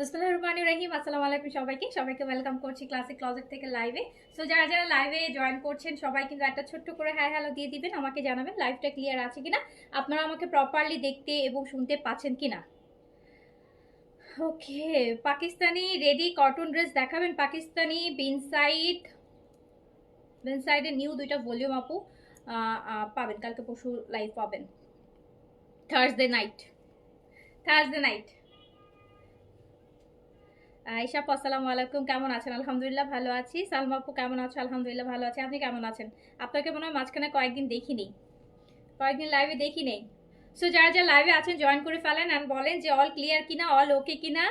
বিসমিল্লাহির রহমানির রহিম। আসসালামু আলাইকুম সবাইকে ওয়েলকাম করছি ক্লাসিক ক্লজেট থেকে লাইভে। সো যারা যারা লাইভে জয়েন করছেন সবাই কিন্তু একটা ছোট্ট করে হাই হ্যালো দিয়ে দিবেন, আমাকে জানাবেন লাইভটা ক্লিয়ার আছে কিনা, আপনারা আমাকে প্রপারলি দেখতে এবং শুনতে পাচ্ছেন কিনা। ওকে, পাকিস্তানি রেডি কটন ড্রেস দেখাবেন। পাকিস্তানি বিনসাইডের নিউ দুইটা ভলিউম আপু পাবেন, কালকে পরশু লাইভ পাবেন। Thursday night. ঈশা আপু আসসালামু আলাইকুম, কেমন আছেন? আলহামদুলিল্লাহ ভালো আছি। সালমা আপু কেমন আছো? আলহামদুলিল্লাহ ভালো আছি। আপনি কেমন আছেন? আপনাকে মনে হয় মাঝখানে কয়েকদিন লাইভে দেখি নেই। সো যারা যারা লাইভে আছেন জয়েন করে ফেলেন অ্যান্ড বলেন যে অল ক্লিয়ার কিনা, অল ওকে কিনা।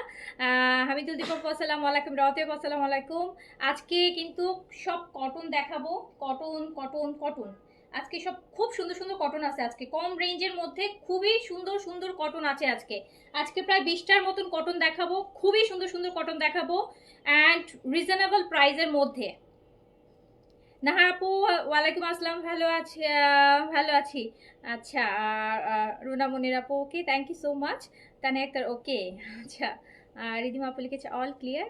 হামিদুল দীপক আসসালামু আলাইকুম, রতেব আসসালামু আলাইকুম। আজকে কিন্তু সব কটন দেখাবো, কটন। আজকে সব খুব সুন্দর সুন্দর কটন আছে। আজকে কম রেঞ্জের মধ্যে খুবই সুন্দর সুন্দর কটন আছে। আজকে প্রায় 20টার মতন কটন দেখাবো, খুবই সুন্দর সুন্দর কটন দেখাবো অ্যান্ড রিজনেবল প্রাইসের মধ্যে। নাহার আপু ওয়ালাইকুম আসসালাম, ভালো আছি। আচ্ছা, রুনা মনির আপু okay, thank you so much. Tania Akter okay, আচ্ছা। রিদিমা আপু লিখেছে অল ক্লিয়ার।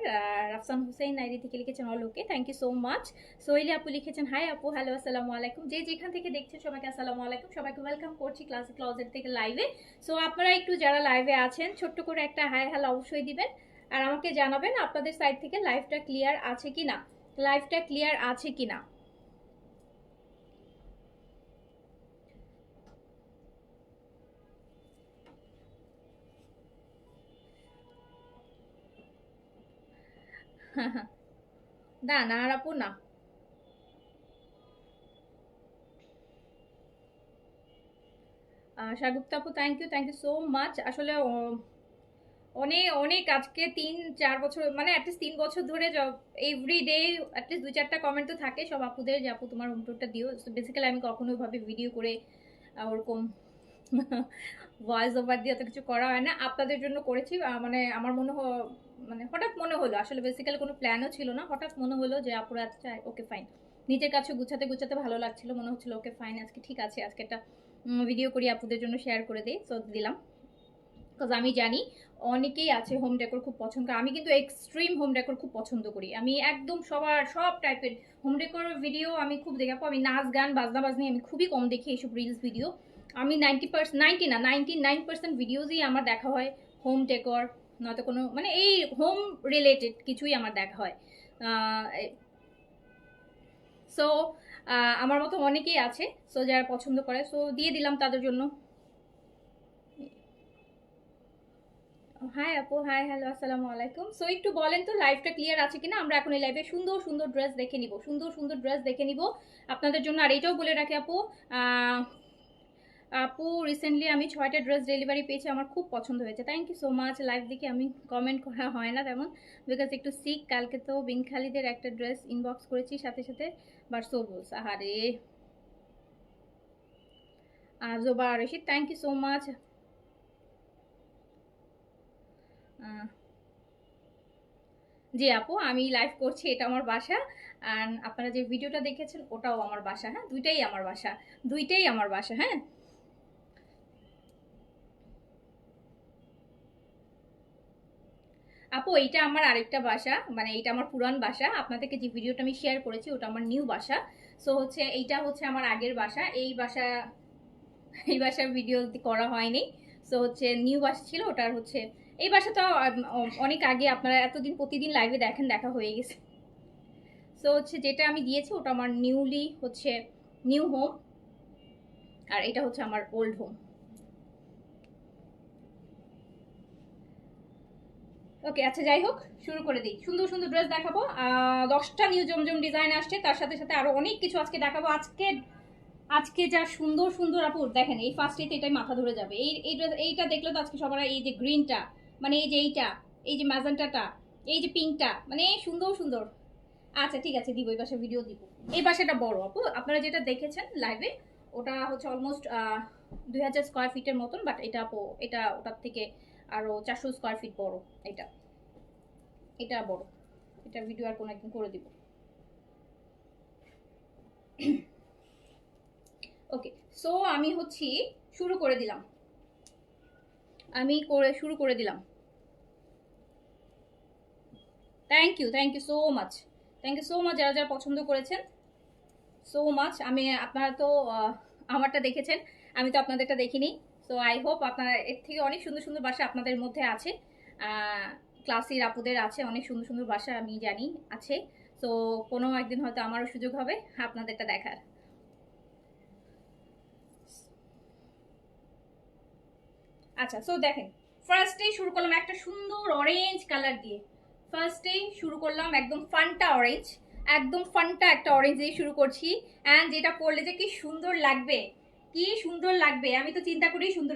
রাফসান হুসেন নাইরি থেকে লিখেছেন all okay, thank you so much. Soheli আপু লিখেছেন হাই আপু, হ্যালো আসসালামু আলাইকুম। যে যেখান থেকে দেখছেন সবাইকে আসসালামু আলাইকুম, সবাইকে ওয়েলকাম করছি ক্লাসিক ক্লজেট থেকে লাইভে। সো আপনারা একটু যারা লাইভে আছেন ছোট্ট করে একটা হাই হ্যালো অবশ্যই দিবেন আর আমাকে জানাবেন আপনাদের সাইড থেকে লাইভটা ক্লিয়ার আছে কিনা। না না আর আপু না। শাগুপ্তা আপু থ্যাংক ইউ সো মাচ। আসলে অনেক অনেক আজকে 3-4 বছর মানে অ্যাটলিস্ট 3 বছর ধরে এভরিডে অ্যাটলিস্ট 2-4টা কমেন্ট তো থাকে সব আপুদের যে আপু তোমার হোম টুরটা দিও। বেসিক্যালি আমি কখনো ওইভাবে ভিডিও করে ওরকম ভয়েস ওভার দিয়ে অত কিছু করা হয় না, আপনাদের জন্য করেছি। মানে আমার মানে হঠাৎ মনে হলো, আসলে বেসিক্যালি কোনো প্ল্যানও ছিল না, হঠাৎ মনে হলো যে আপুরা আচ্ছা ওকে ফাইন, নিজের কাছে গুছাতে গুছাতে ভালো লাগছিল, মনে হচ্ছিল ওকে ফাইন আজকে ঠিক আছে, আজকে একটা ভিডিও করি আপুদের জন্য শেয়ার করে দিই। সো দিলাম, বিকজ আমি জানি অনেকেই আছে হোম ডেকোর খুব পছন্দ করে। আমি কিন্তু এক্সট্রিম হোম ডেকোর খুব পছন্দ করি, আমি একদম সব টাইপের হোম ডেকোর ভিডিও আমি খুব দেখাবো। আমি নাচ গান বাজনা বাজনি আমি খুবই কম দেখি, এইসব রিলস ভিডিও। আমি 99% ভিডিওজই আমার দেখা হয় হোম ডেকোর, নয়তো কোনো মানে এই হোম রিলেটেড কিছুই আমার দেখা হয়। সো আমার মতো অনেকেই আছে, সো যারা পছন্দ করে, সো দিয়ে দিলাম তাদের জন্য। হাই আপু, হাই হ্যালো আসসালামু আলাইকুম। সো একটু বলেন তো লাইভটা ক্লিয়ার আছে কিনা। আমরা এখন এই লাইভে সুন্দর সুন্দর ড্রেস দেখে নিব আপনাদের জন্য। আর এইটাও বলে রাখি আপু, আপু রিসেন্টলি আমি 6টা ড্রেস ডেলিভারি পেয়েছি, আমার খুব পছন্দ হয়েছে। Thank you so much. Live দেখে আমি কমেন্ট করা হয় না তেমন, বিকজ একটু সিক। কালকে তো বিন খালিদের একটা ড্রেস ইনবক্স করেছি সাথে সাথে, বাট সো বলস আহারে। Joba Rashid thank you so much. জি আপু, আমি লাইভ করছি, এটা আমার বাসা। আর আপনারা যে ভিডিওটা দেখেছেন ওটাও আমার বাসা। হ্যাঁ, দুইটাই আমার বাসা। হ্যাঁ আপু, এইটা আমার আরেকটা বাসা, মানে এইটা আমার পুরান বাসা। আপনাদেরকে যে ভিডিওটা আমি শেয়ার করেছি ওটা আমার নিউ বাসা। সো হচ্ছে এইটা হচ্ছে আমার আগের বাসা। এই বাসার ভিডিও করা হয়নি। সো হচ্ছে নিউ বাসা ছিল, ওটার হচ্ছে এই বাসা তো অনেক আগে, আপনারা এতদিন প্রতিদিন লাইভে দেখেন, দেখা হয়ে গেছে। সো হচ্ছে যেটা আমি দিয়েছি ওটা আমার নিউ হোম, আর এটা হচ্ছে আমার ওল্ড হোম। ওকে, আচ্ছা যাই হোক, শুরু করে দিই। সুন্দর সুন্দর ড্রেস দেখাবো, 10টা নিউ জমজম ডিজাইন আসছে, তার সাথে সাথে আরো অনেক কিছু আজকে দেখাবো। আজকে যা সুন্দর সুন্দর আপু দেখেন, এই ফার্স্টেতে এটাই মাথা ধরে যাবে। এইটা দেখলে তো আজকে সবার, এই যে গ্রিনটা, মানে এই যে এইটা, এই যে ম্যাজেন্টাটা, এই যে পিঙ্কটা, মানে সুন্দর সুন্দর। আচ্ছা ঠিক আছে, দিব, এই বাসার ভিডিও দিব। এই বাসাটা বড় আপু, আপনারা যেটা দেখেছেন লাইভে ওটা হচ্ছে অলমোস্ট 2000 স্কোয়ার ফিটের মতন, বাট এটা আপু এটা ওটার থেকে আরো 400 স্কোয়ার ফিট বড়। এটা এটা বড়, এটা ভিডিও আর কোনো একদিন করে দিব। ওকে, সো আমি হচ্ছি শুরু করে দিলাম। থ্যাংক ইউ সো মাচ, যারা যারা পছন্দ করেছেন, সো মাচ। আমি আপনারা তো আমারটা দেখেছেন, আমি তো আপনাদেরটা দেখিনি। সো আই হোপ আপনারা এর থেকে অনেক সুন্দর সুন্দর বাসা আপনাদের মধ্যে আছে, ক্লাসির আপুদের আছে অনেক সুন্দর সুন্দর বাসা, আমি জানি আছে। সো কোনো একদিন হয়তো আমারও সুযোগ হবে আপনাদেরটা দেখার। আচ্ছা, সো দেখেন, ফার্স্টেই শুরু করলাম একটা সুন্দর অরেঞ্জ কালার দিয়ে। ফার্স্টেই শুরু করলাম একদম ফান্টা অরেঞ্জ, একদম ফান্টা একটা অরেঞ্জ দিয়ে শুরু করছি। অ্যান্ড যেটা পরলে যে কি সুন্দর লাগবে, কি সুন্দর লাগবে, আমি তো চিন্তা করেই সুন্দর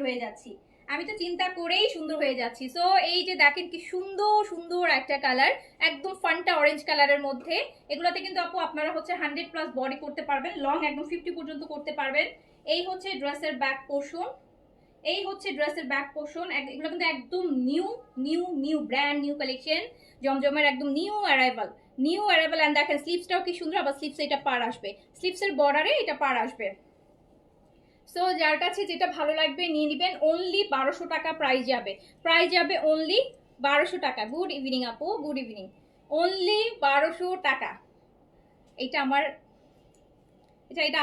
হয়ে যাচ্ছি, সো এই যে দেখেন কি সুন্দর সুন্দর একটা কালার, একদম ফান্টা অরেঞ্জ কালারের মধ্যে। এগুলোতে কিন্তু আপু আপনারা হচ্ছে 100+ বডি করতে পারবেন, লং একদম 50 পর্যন্ত করতে পারবেন। এই হচ্ছে ড্রেসের ব্যাক পোর্শন, এগুলো কিন্তু একদম new new new brand new collection, জমজমের একদম নিউ অ্যারাইভাল। অ্যান্ড দেখেন স্লিপসটাও কি সুন্দর, আবার স্লিপসে এটা পার আসবে, স্লিপসের বর্ডারে এটা পার আসবে। সো যার কাছে যেটা ভালো লাগবে নিয়ে নেবেন। অনলি 1200 টাকা প্রাইস যাবে অনলি 1200 টাকা। গুড ইভিনিং আপু, গুড ইভিনিং। অনলি 1200 টাকা। এটা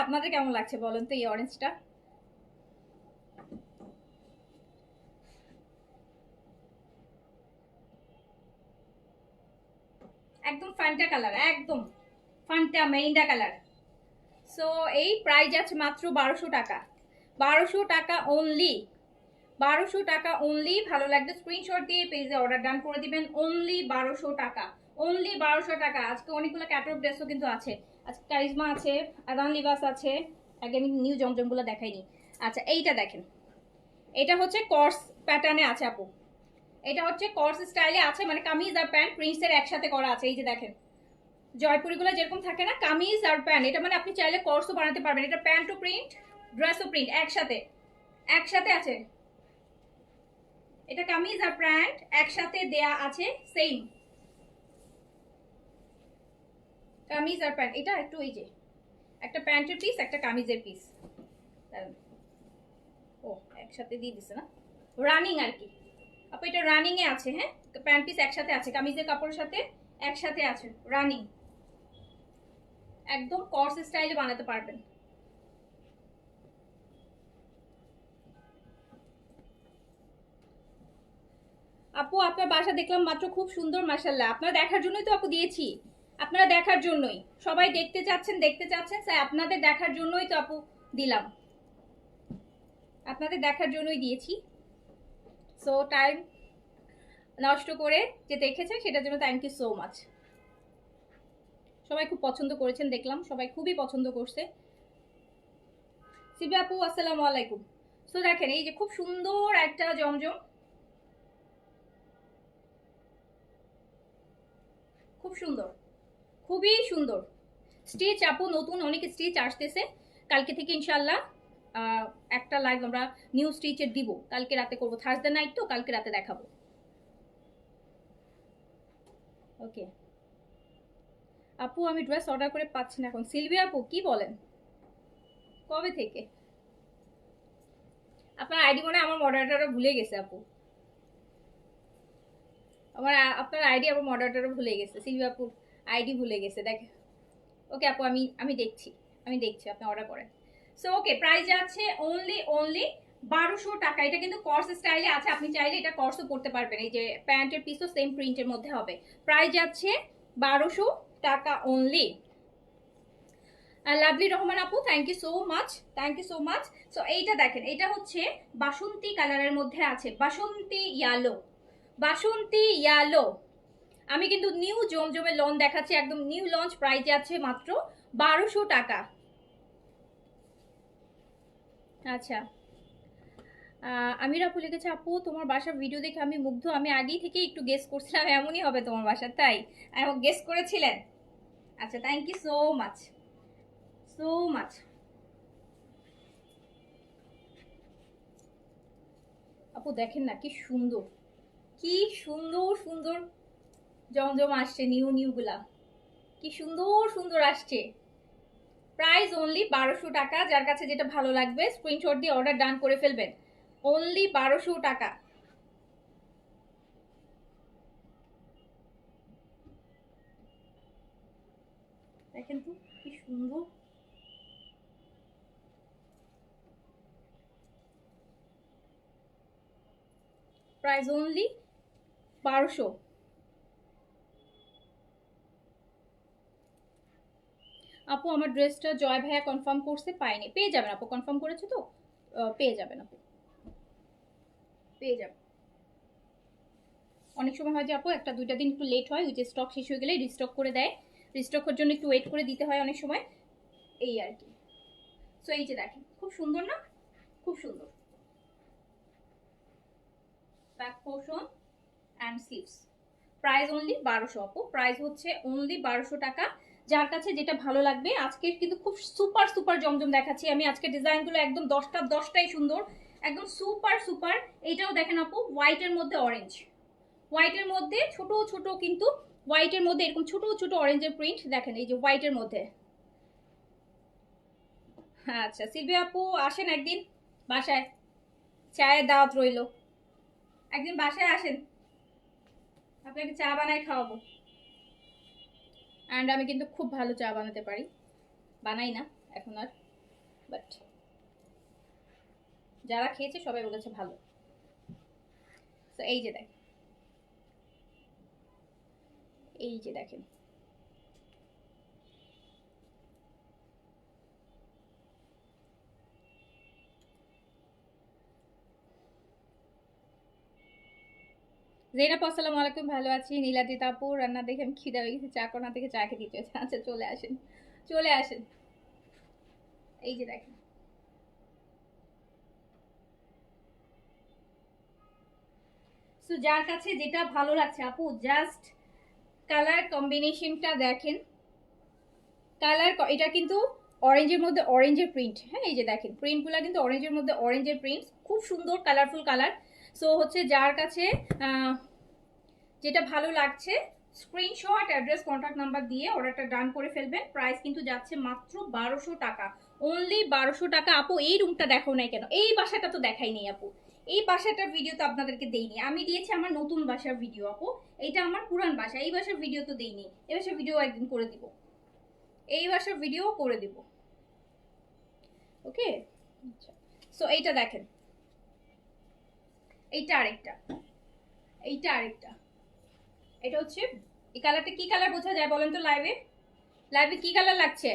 আপনাদের কেমন লাগছে বলেন তো এই অরেঞ্জটা? একদম ফান্টা কালার, একদম ফান্টা মেরিন্ডা কালার। সো এই প্রাইস আছে মাত্র 1200 টাকা, 1200 টাকা অনলি, 1200 টাকা অনলি। ভালো লাগবে স্ক্রিনশট দিয়ে পেজে অর্ডার ডান করে দিবেন। অনলি 1200 টাকা, অনলি 1200 টাকা। আজকে অনেকগুলো ক্যাটালগ ড্রেসও কিন্তু আছে, আজকে কারিজমা আছে, আদান লিবাস আছে। আগে আমি নিউ জমজমগুলো দেখাইনি। আচ্ছা এইটা দেখেন, এটা হচ্ছে কর্স প্যাটার্নে আছে আপু, এটা হচ্ছে কর্স স্টাইলে আছে, মানে কামিজ আর প্যান্ট প্রিন্টসের একসাথে করা আছে। এই যে দেখেন জয়পুরিগুলো যেরকম থাকে না কামিজ আর প্যান্ট, এটা মানে আপনি চাইলে কর্সও বানাতে পারবেন। এটা প্যান্টও প্রিন্ট ড্রেসও প্রিন্ট একসাথে আছে। এটা কামিজ আর প্যান্ট একসাথে দেয়া আছে, সেম কামিজ আর প্যান্ট। এটা একটু এই যে একটা প্যান্টের পিস একটা কামিজের পিস, ও একসাথে দিয়ে দিছে না, রানিং আর কি আপু, এটা রানিং এ আছে। হ্যাঁ, প্যান্ট পিস একসাথে আছে, কামিজের কাপড়ের সাথে একসাথে আছে, রানিং, একদম কর্স স্টাইলে বানাতে পারবেন। আপু আপনার বাসা দেখলাম মাত্র, খুব সুন্দর মাশাআল্লাহ। আপনারা দেখার জন্যই তো আপু দিয়েছি, আপনারা দেখার জন্যই, সবাই দেখতে চাচ্ছেন তাই আপনাদের দেখার জন্যই তো আপু দিলাম, আপনাদের দেখার জন্যই দিয়েছি। সো টাইম নষ্ট করে যে দেখেছেন সেটার জন্য থ্যাংক ইউ সো মাচ। সবাই খুব পছন্দ করেছেন দেখলাম, সবাই খুবই পছন্দ করছে। সিবি আপু আসসালামু আলাইকুম। সো দেখেন এই যে খুব সুন্দর একটা জমজম, খুব সুন্দর, খুবই সুন্দর স্টিচ আপু, নতুন অনেক স্টিচ আসতেছে কালকে থেকে ইনশাল্লাহ। একটা লাইভ আমরা নিউ স্টিচের দিব, কালকে রাতে করবো, থার্সডে নাইট তো, কালকে রাতে দেখাবো। ওকে আপু আমি ড্রেস অর্ডার করে পাচ্ছি না এখন। সিলভি আপু কি বলেন, কবে থেকে? আপনার আইডি মনে হয় আমার মডারেটরও ভুলে গেছে আপু, আপনার আইডি আমার মডারেটরও ভুলে গেছে, সিলভি আপুর আইডি ভুলে গেছে দেখ। ওকে আপু আমি দেখছি আপনি অর্ডার করেন। সো ওকে প্রাইস যাচ্ছে অনলি 1200 টাকা। এটা কিন্তু কর্স স্টাইলে আছে, আপনি চাইলে এটা কর্সও পড়তে পারবেন। এই যে প্যান্টের পিসও সেম প্রিন্টের মধ্যে হবে। প্রাইস যাচ্ছে 1200 টাকা অনলি। লাভলি রহমান আপু thank you so much. So এইটা দেখেন, এটা হচ্ছে বাসন্তী কালারের মধ্যে আছে, বাসন্তী ইয়ালো। আমি কিন্তু নিউ জমজমের লঞ্চ দেখাচ্ছি, একদম নিউ লঞ্চ। প্রাইস আছে মাত্র 1200 টাকা। আচ্ছা আমির আপু লিখেছে, আপু তোমার বাসার ভিডিও দেখে আমি মুগ্ধ, আমি আগেই থেকে একটু গেস করছিলাম এমনই হবে তোমার বাসা, তাই গেস করেছিলেন? আচ্ছা থ্যাংক ইউ সো মাচ। আপু দেখেন না কি সুন্দর, কি সুন্দর জমজম আসছে, নিউ গুলা কি সুন্দর আসছে। প্রাইস অনলি 1200 টাকা। যার কাছে যেটা ভালো লাগবে স্ক্রিনশট দিয়ে অর্ডার ডান করে ফেলবেন। অনলি 1200 টাকা। সুন্দর। Price only 1200। আপু আমার ড্রেসটা জয় ভাইয়া কনফার্ম করছে, পাইনি। পেয়ে যাবেন আপু, কনফার্ম করেছে তো, পেয়ে যাবেন আপু, পেয়ে যাবেন। অনেক সময় হয় যে আপু একটা দুইটা দিন একটু লেট হয়, ওই যে স্টক শেষ হয়ে গেলে রিস্টক করে দেয়, রিস্টকের জন্য একটু ওয়েট করে দিতে হয় অনেক সময়, এই আর কি। সো এই যে দেখেন, খুব সুন্দর না, খুব সুন্দর। Back portion and sleeves. Price only 1200 আপু, প্রাইস হচ্ছে অনলি 1200 টাকা। যার কাছে যেটা ভালো লাগবে। আজকে কিন্তু খুব সুপার সুপার জমজম দেখাচ্ছি আমি আজকে, ডিজাইনগুলো একদম 10টাই সুন্দর, একদম সুপার সুপার। এইটাও দেখেন আপু, হোয়াইটের মধ্যে অরেঞ্জ, হোয়াইটের মধ্যে ছোট ছোট, কিন্তু হোয়াইটের মধ্যে এরকম ছোট ছোট অরেঞ্জের প্রিন্ট দেখেন, এই যে হোয়াইটের মধ্যে। আচ্ছা সিলভিয়া আপু আসেন একদিন বাসায়, চায়ের দাওয়াত রইল, একদিন বাসায় আসেন, আপনাকে চা বানায় খাওয়াবো। অ্যান্ড আমি কিন্তু খুব ভালো চা বানাতে পারি, বানাই না এখন আর, বাট যারা খেয়েছে সবাই বলেছে ভালো। তো এই যে দেখেন, এই যে দেখেন, জেনাপ আসসালামু আলাইকুম, ভালো আছি। নীলাদিতা আপু রান্না দেখে আমি খিদা হয়ে গেছি, চা কোনা থেকে চা খেতে দিতে। আচ্ছা চলে আসেন, চলে আসেন। এই যে দেখেন, সো যার কাছে যেটা ভালো লাগছে আপু, জাস্ট কালার কম্বিনেশনটা দেখেন, কালার এটা কিন্তু অরেঞ্জের মধ্যে অরেঞ্জের প্রিন্ট, হ্যাঁ এই যে দেখেন প্রিন্টগুলো কিন্তু অরেঞ্জের মধ্যে অরেঞ্জের প্রিন্ট, খুব সুন্দর কালারফুল কালার। সো হচ্ছে যার কাছে যেটা ভালো লাগছে, স্ক্রিনশট, অ্যাড্রেস, কন্ট্যাক্ট নাম্বার দিয়ে অর্ডারটা ডান করে ফেলবেন। প্রাইস কিন্তু যাচ্ছে মাত্র 1200 টাকা, অনলি 1200 টাকা। আপু এই রুমটা দেখো নাই কেন, এই বাসাটা তো দেখাই নেই আপু, এই বাসাটার ভিডিও তো আপনাদেরকে দেইনি, আমি দিয়েছি আমার নতুন বাসার ভিডিও আপু, এইটা আমার পুরান বাসা, এই বাসার ভিডিও তো দেইনি, এই বাসার ভিডিও একদিন করে দিব, এই বাসার ভিডিও করে দিব, ওকে। সো এইটা দেখেন, এইটা আরেকটা, এইটা আরেকটা, এটা হচ্ছে এই কালারটা, কি কালার বোঝা যায় বলেন তো লাইভে, লাইভে কি কালার লাগছে?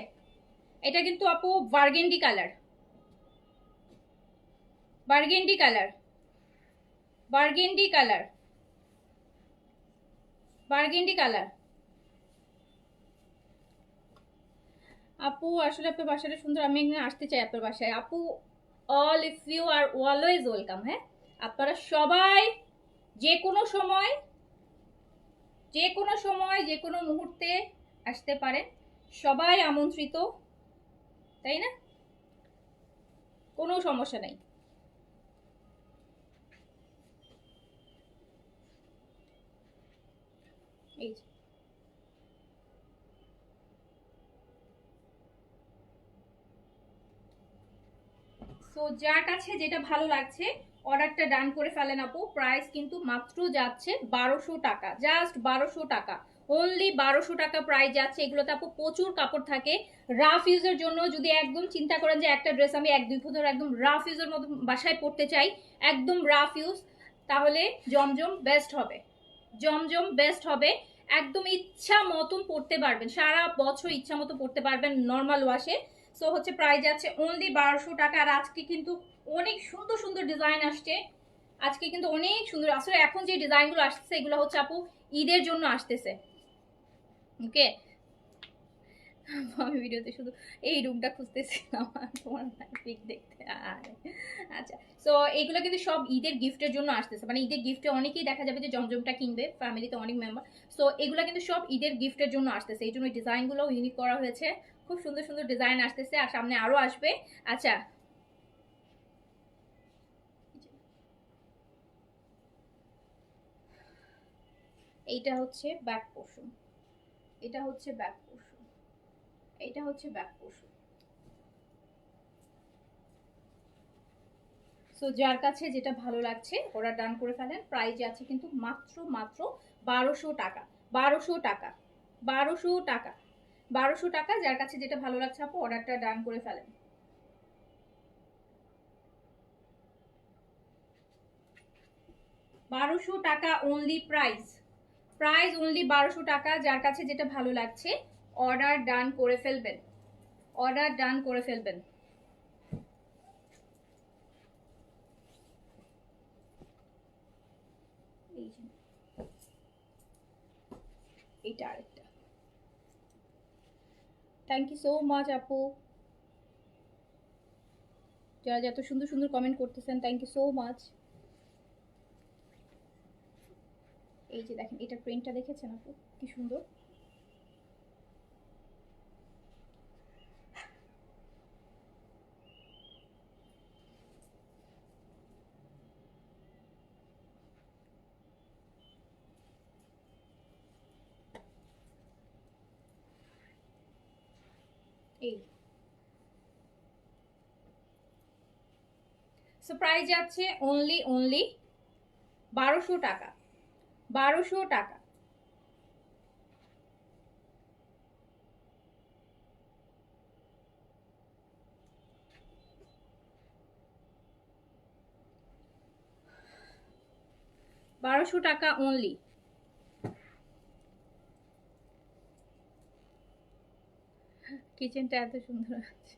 এটা কিন্তু আপু burgundy colour, burgundy colour, burgundy colour, burgundy colour. আপু আসলে আপনার বাসাটা সুন্দর, আমি এখানে আসতে চাই আপনার বাসায় আপু। All if you are always welcome. হ্যাঁ আপনারা সবাই যে কোনো সময়, যে কোনো সময়, যে কোনো মুহূর্তে আসতে পারেন, সবাই আমন্ত্রিত, তাই না? কোনো সমস্যা নাই। এই সো যার কাছে যেটা ভালো লাগছে অর্ডারটা ডান করে ফেলেন আপু। প্রাইস কিন্তু মাত্র যাচ্ছে 1200 টাকা, জাস্ট 1200 টাকা, অনলি 1200 টাকা প্রাইস যাচ্ছে। এগুলোতে আপু প্রচুর কাপড় থাকে, রাফ ইউজের জন্য যদি একদম চিন্তা করেন যে একটা ড্রেস আমি 1-2 বছর একদম রাফ ইউজের মতো বাসায় পড়তে চাই, একদম রাফ ইউজ, তাহলে জমজম বেস্ট হবে, জমজম বেস্ট হবে। একদম ইচ্ছা মতন পড়তে পারবেন, সারা বছর ইচ্ছা মতো পড়তে পারবেন নর্মাল ওয়াশে। সো হচ্ছে প্রাইস আছে অনলি 1200 টাকা। আর আজকে কিন্তু অনেক সুন্দর সুন্দর ডিজাইন আসছে, আজকে কিন্তু অনেক সুন্দর। আসলে এখন যে ডিজাইনগুলো আসছে এগুলো হচ্ছে আপু ঈদের জন্য আসতেছে, ওকে। আমি ভিডিওতে শুধু এই রুমটা খুঁজতেছিলাম তোমার পিক দেখতে। আচ্ছা সো এইগুলো কিন্তু সব ঈদের গিফটের জন্য আসতেছে, মানে ঈদের গিফটে অনেকেই দেখা যাবে যে জমজমটা কিনবে, ফ্যামিলিতে অনেক মেম্বার। সো এগুলো কিন্তু সব ঈদের গিফটের জন্য আসতেছে, এই জন্য ডিজাইনগুলো ইউনিক করা হয়েছে, খুব সুন্দর সুন্দর ডিজাইন আসতেছে আর সামনে আরো আসবে। আচ্ছা এইটা হচ্ছে ব্যাক পোর্শন, এটা হচ্ছে ব্যাক পোর্শন, এটা হচ্ছে ব্যাক পোর্শন। সো যার কাছে যেটা ভালো লাগছে ওরা ডান করে ফেলেন। প্রাইস আছে কিন্তু মাত্র মাত্র 1200 টাকা, 1200 টাকা, 1200 টাকা, 1200 টাকা, যার কাছে যেটা ভালো লাগছে আপু অর্ডারটা ডান করে ফেলেন। টাকা অনলি প্রাইস, প্রাইস অনলি 1200 টাকা, যার কাছে যেটা ভালো লাগছে অর্ডার ডান করে ফেলবেন, অর্ডার ডান করে ফেলবেন। এইটা আরেকটা। থ্যাংক ইউ সো মাচ আপু, যারা যত সুন্দর সুন্দর কমেন্ট করতেছেন, থ্যাংক ইউ সো মাচ। এই যে দেখেন, এটা প্রিন্টটা দেখেছেন আপু কি সুন্দর। এই সো প্রাইস যাচ্ছে অনলি 1200 টাকা, 1200 টাকা। টাকা অনলি। কিচেনটা এত সুন্দর আছে,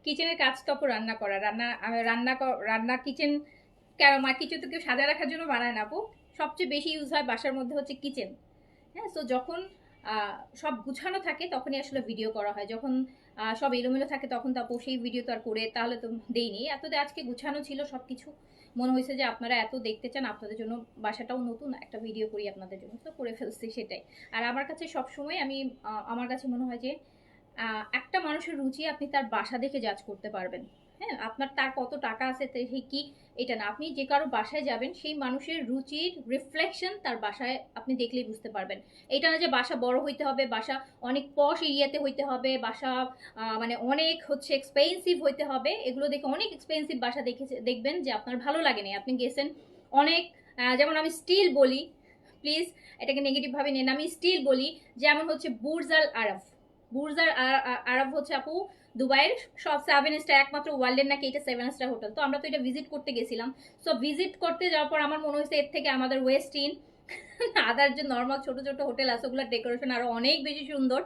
কিচেনের কাজ তো আপু রান্না করা, রান্না কিচেন, কিচেন তো কেউ সাজা রাখার জন্য বানায় না আপু, সবচেয়ে বেশি ইউজ হয় বাসার মধ্যে হচ্ছে কিচেন। হ্যাঁ, তো যখন সব গুছানো থাকে তখনই আসলে ভিডিও করা হয়, যখন সব এলোমেলো থাকে তখন তো আপু সেই ভিডিও তো আর করে তাহলে তো দেইনি। এত আজকে গুছানো ছিল সব কিছু, মনে হয়েছে যে আপনারা এত দেখতে চান, আপনাদের জন্য বাসাটাও নতুন, একটা ভিডিও করি আপনাদের জন্য, তো করে ফেলছি সেটাই। আর আমার কাছে সবসময় আমি আমার কাছে মনে হয় যে একটা মানুষের রুচি আপনি তার বাসা দেখে জাজ করতে পারবেন। হ্যাঁ, আপনার তার কত টাকা আছে কি এটা না, আপনি যে কারো বাসায় যাবেন সেই মানুষের রুচির রিফ্লেকশন তার বাসায় আপনি দেখলেই বুঝতে পারবেন। এটা না যে বাসা বড় হইতে হবে, বাসা অনেক পশ এরিয়াতে হইতে হবে, বাসা মানে অনেক হচ্ছে এক্সপেন্সিভ হইতে হবে, এগুলো দেখে অনেক এক্সপেন্সিভ বাসা দেখবেন যে আপনার ভালো লাগেনি, আপনি গেছেন অনেক যেমন আমি স্টিল বলি, প্লিজ এটাকে নেগেটিভ ভাবে নেন, আমি স্টিল বলি যেমন হচ্ছে বুর্জ আল আরব, আরব হচ্ছে আপু দুবাইয়ের সব 7 স্টার, একমাত্র ওয়ার্ল্ডের নাকি এটা 7 স্টার হোটেল। তো আমরা তো এটা ভিজিট করতে গেছিলাম, সো ভিজিট করতে যাওয়ার পর আমার মনে হয়েছে এর থেকে আমাদের ওয়েস্ট ইন আদার যে নর্মাল ছোট ছোট হোটেল আছে ওগুলোর ডেকোরেশন আরো অনেক বেশি সুন্দর,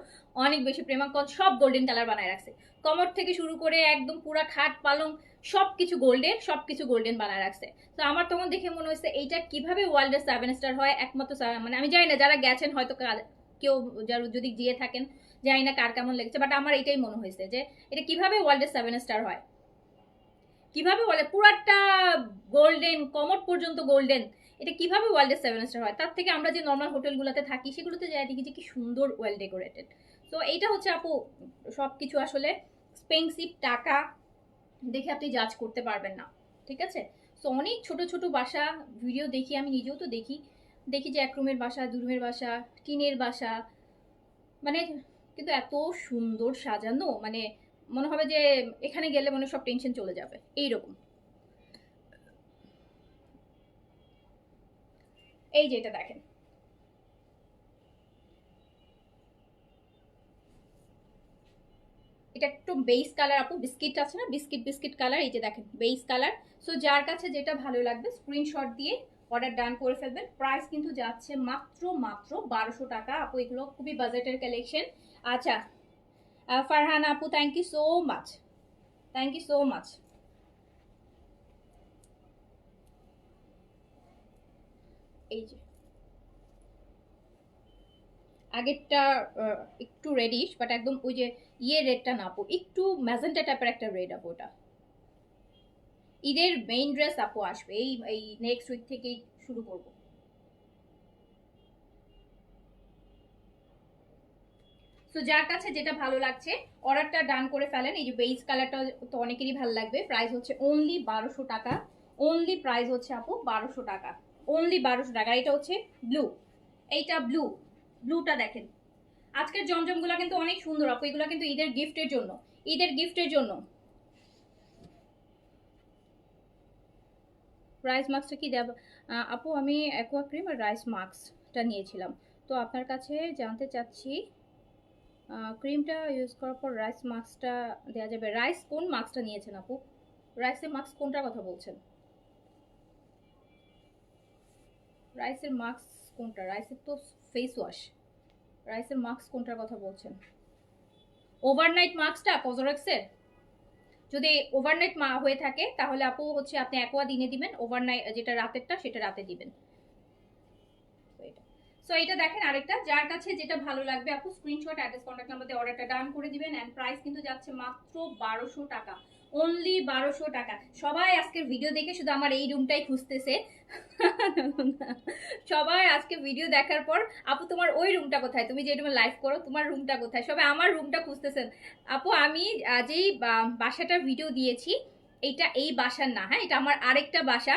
অনেক বেশি প্রেমাঙ্কন, সব গোল্ডেন কালার বানায় রাখছে, কমর থেকে শুরু করে একদম পুরা খাট পালং সবকিছু গোল্ডেন, সবকিছু গোল্ডেন বানায় রাখছে। তো আমার তখন দেখে মনে হয়েছে এইটা কিভাবে ওয়ার্ল্ডের 7 স্টার হয়, একমাত্র মানে আমি জানি না যারা গেছেন হয়তো কেউ যদি গিয়ে থাকেন জানি না কার কেমন লেগেছে, বাট আমার এটাই মনে হয়েছে যে এটা কিভাবে ওয়ার্ল্ডের 7 স্টার হয়, কিভাবে বলে পুরাটা গোল্ডেন, কমর পর্যন্ত গোল্ডেন, এটা কিভাবে ওয়ার্ল্ডের 7 স্টার হয়। তার থেকে আমরা যে নর্মাল হোটেলগুলোতে থাকি সেগুলোতে যাই দেখি যে কি সুন্দর ওয়েল ডেকোরেটেড। তো এইটা হচ্ছে আপু সবকিছু আসলে এক্সপেন্সিভ, টাকা দেখে আপনি জাজ করতে পারবেন না, ঠিক আছে। সো অনেক ছোট ছোট বাসা ভিডিও দেখি, আমি নিজেও তো দেখি, দেখি যে 1 রুমের বাসা, 2 রুমের বাসা, টিনের বাসা, মানে কিন্তু এত সুন্দর সাজানো, মানে মনে হবে যে এখানে গেলে মনে সব টেনশন চলে যাবে এইরকম। এই যে এটা দেখেন, এটা একটু বেস কালার আপু, বিস্কিট আছে না, বিস্কিট কালার, এই যে দেখেন বেস কালার। সো যার কাছে যেটা ভালো লাগবে স্ক্রিনশট দিয়ে অর্ডার ডান করে ফেলবেন। প্রাইস কিন্তু যাচ্ছে মাত্র 1200 টাকা আপু, এগুলো খুবই বাজেটের কালেকশন। আচ্ছা ফারহান আপু, thank you so much, thank you so much. এই যে আগেরটা একটু রেডিশ, বাট একদম ওই যে রেডটা না আপু, একটু ম্যাজেন্টা টাইপের একটা রেড আপু, ওটা ঈদের মেইন ড্রেস আপু আসবে, এই এই নেক্সট উইক থেকেই শুরু করব। সো যার কাছে যেটা ভালো লাগছে অর্ডারটা ডান করে ফেলেন। এই যে বেজ কালারটা তো অনেকেরই ভালো লাগবে, প্রাইস হচ্ছে অনলি 1200 টাকা, অনলি প্রাইস হচ্ছে আপু 1200 টাকা, অনলি 1200 টাকা। এটা হচ্ছে ব্লু, এইটা ব্লু, ব্লুটা দেখেন, আজকের জমজমগুলো কিন্তু অনেক সুন্দর আপু, এগুলো কিন্তু ঈদের গিফটের জন্য, ঈদের গিফটের জন্য। রাইস মাস্কটা কি দেব আপু, আমি অ্যাকোয়া ক্রিম আর রাইস মাস্কটা নিয়েছিলাম, তো আপনার কাছে জানতে চাচ্ছি ক্রিমটা ইউজ করার পর রাইস মাস্কটা দেওয়া যাবে। রাইস কোন মাস্কটা নিয়েছেন আপু? রাইসের মাস্ক কোনটার কথা বলছেন? রাইসের মাস্ক কোনটা? রাইসের তো ফেস ওয়াশ। রাইসের মাস্ক কোনটার কথা বলছেন? ওভারনাইট মাস্কটা কজরেক্সের? যদি ওভারনাইট হয়ে থাকে তাহলে আপু হচ্ছে আপনি অ্যাকোয়া দিনে দিবেন, ওভারনাইট যেটা রাতেরটা সেটা রাতে দিবেন। সো এটা দেখেন আরেকটা, যার কাছে যেটা ভালো লাগবে আপু স্ক্রিনশট অ্যাড্রেস কন্ট্যাক্ট নাম্বার দিয়ে অর্ডারটা ডান করে দিবেন। এন্ড প্রাইস কিন্তু যাচ্ছে মাত্র 1200 টাকা, অনলি 1200 টাকা। সবাই আজকের ভিডিও দেখে শুধু আমার এই রুমটাই খুঁজতেছে। সবাই আজকে ভিডিও দেখার পর আপু তোমার ওই রুমটা কোথায়, তুমি যে রুমে লাইভ করো তোমার রুমটা কোথায়, সবাই আমার রুমটা খুঁজতেছেন। আপু আমি যেই বাসাটার ভিডিও দিয়েছি এইটা এই বাসার না, হ্যাঁ এটা আমার আরেকটা বাসা,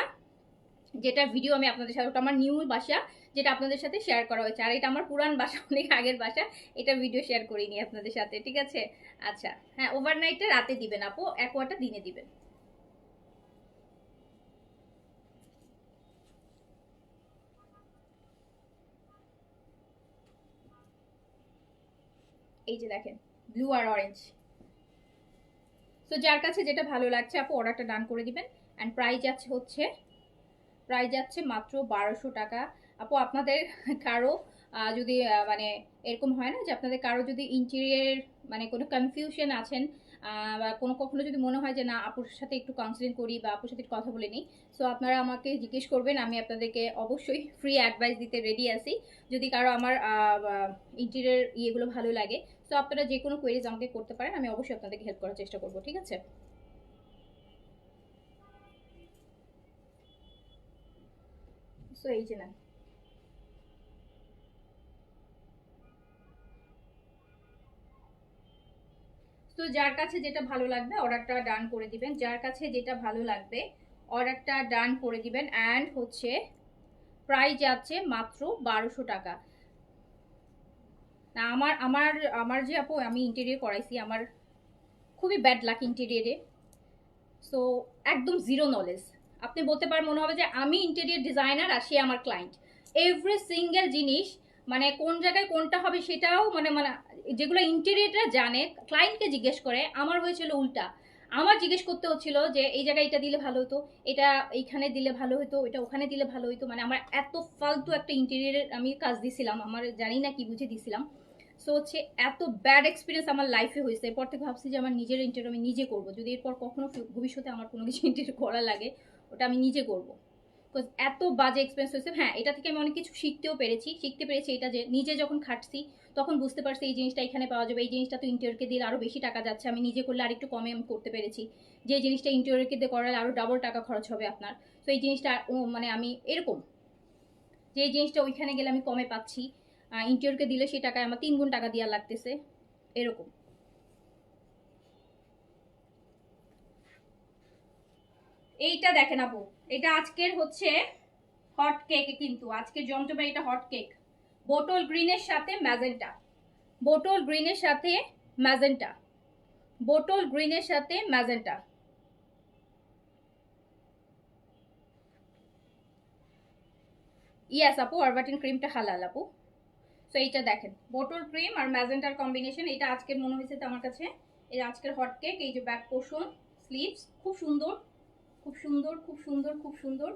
যেটা ভিডিও আমি আপনাদের সাথে, ওটা আমার নিউ বাসা যেটা আপনাদের সাথে শেয়ার করা হয়েছে। আর এটা আমার পুরান বাসা, অনেক আগের বাসা, এটা ভিডিও শেয়ার করিনি আপনাদের সাথে, ঠিক আছে? আচ্ছা হ্যাঁ, ওভারনাইটটা রাতে দিবেন আপু, অ্যাকোয়াটা দিনে দিবেন। এই যে দেখেন ব্লু আর অরেঞ্জ। তো যার কাছে যেটা ভালো লাগছে আপু অর্ডারটা ডান করে দিবেন। অ্যান্ড প্রাইস যাচ্ছে মাত্র 1200 টাকা। আপু আপনাদের কারো যদি মানে এরকম হয় না যে আপনাদের কারো যদি ইন্টেরিয়ার মানে কোনো কনফিউশন আছেন, বা কখনো যদি মনে হয় যে না আপুর সাথে একটু কাউন্সিলিং করি বা আপুর সাথে কথা বলে নিই, সো আপনারা আমাকে জিজ্ঞেস করবেন, আমি আপনাদেরকে অবশ্যই ফ্রি অ্যাডভাইস দিতে রেডি আছি। যদি কারো আমার ইন্টেরিয়ার ইয়েগুলো ভালো লাগে, সো আপনারা যে কোনো কোয়েরিজ আমাকে করতে পারেন, আমি অবশ্যই আপনাদেরকে হেল্প করার চেষ্টা করবো, ঠিক আছে? সো এই যে না, তো যার কাছে যেটা ভালো লাগবে অর্ডারটা ডান করে দিবেন, যার কাছে যেটা ভালো লাগবে অর্ডারটা ডান করে দিবেন। অ্যান্ড হচ্ছে প্রাইস যাচ্ছে মাত্র 1200 টাকা। না আমার আমার আমার যে আপু আমি ইন্টেরিয়র করাইছি, আমার খুবই ব্যাড লাক ইন্টেরিয়রে। সো একদম জিরো নলেজ। আপনি বলতে পারেন মনে হবে যে আমি ইন্টেরিয়র ডিজাইনার আর সে আমার ক্লায়েন্ট। এভরি সিঙ্গেল জিনিস মানে কোন জায়গায় কোনটা হবে সেটাও মানে মানে যেগুলো ইন্টেরিয়রটা জানে ক্লায়েন্টকে জিজ্ঞেস করে, আমার হয়েছিল উল্টা। আমার জিজ্ঞেস করতে হচ্ছিল যে এই জায়গায় এটা দিলে ভালো হতো, এটা এইখানে দিলে ভালো হতো, এটা ওখানে দিলে ভালো হতো। মানে আমার এত ফালতু একটা ইন্টেরিয়রের আমি কাজ দিছিলাম, আমার জানি না কি বুঝে দিছিলাম। সো হচ্ছে এত ব্যাড এক্সপিরিয়েন্স আমার লাইফে হয়েছে, এরপর থেকে ভাবছি যে আমার নিজের ইন্টারভিউ আমি নিজে করবো, যদি এরপর কখনো ভবিষ্যতে আমার কোনো কিছু ইন্টারভিউ করা লাগে ওটা আমি নিজে করবো। বিকজ এত বাজে এক্সপিরিয়েন্স হয়েছে। হ্যাঁ এটা থেকে আমি অনেক কিছু শিখতে পেরেছি এটা যে নিজে যখন খাটছি তখন বুঝতে পারছি এই জিনিসটা এখানে পাওয়া যাবে, এই জিনিসটা তো ইন্টারভিউকে দিলে আরও বেশি টাকা যাচ্ছে, আমি নিজে করলে আরেকটু কমে আমি করতে পেরেছি। যে জিনিসটা ইন্টারভিউকে দিয়ে করালে আরও ডাবল টাকা খরচ হবে আপনার, তো এই জিনিসটা মানে আমি এরকম যে জিনিসটা ওইখানে গেলে আমি কমে পাচ্ছি, ইন্টারভিউকে দিলে সেই টাকায় আমার 3 গুণ টাকা দেওয়া লাগতেছে, এরকম। এইটা দেখেন আপু, এটা আজকের হচ্ছে হট কেক, কিন্তু আজকের জমজমে এটা হট কেক, বোটল গ্রিনের সাথে ম্যাজেন্টা, বোটল গ্রিনের সাথে ম্যাজেন্টা, বোটল গ্রিনের সাথে ম্যাজেন্টা। ইয়াস আপু, অরবাটিন ক্রিমটা হালাল আপু। সো এইটা দেখেন বোটল ক্রিম আর ম্যাজেন্টার কম্বিনেশন, এটা আজকের মনে হয়েছে তো আমার কাছে এই আজকের হট কেক। এই যে ব্যাক পোর্শন, স্লিভস খুব সুন্দর, খুব সুন্দর, খুব সুন্দর, খুব সুন্দর।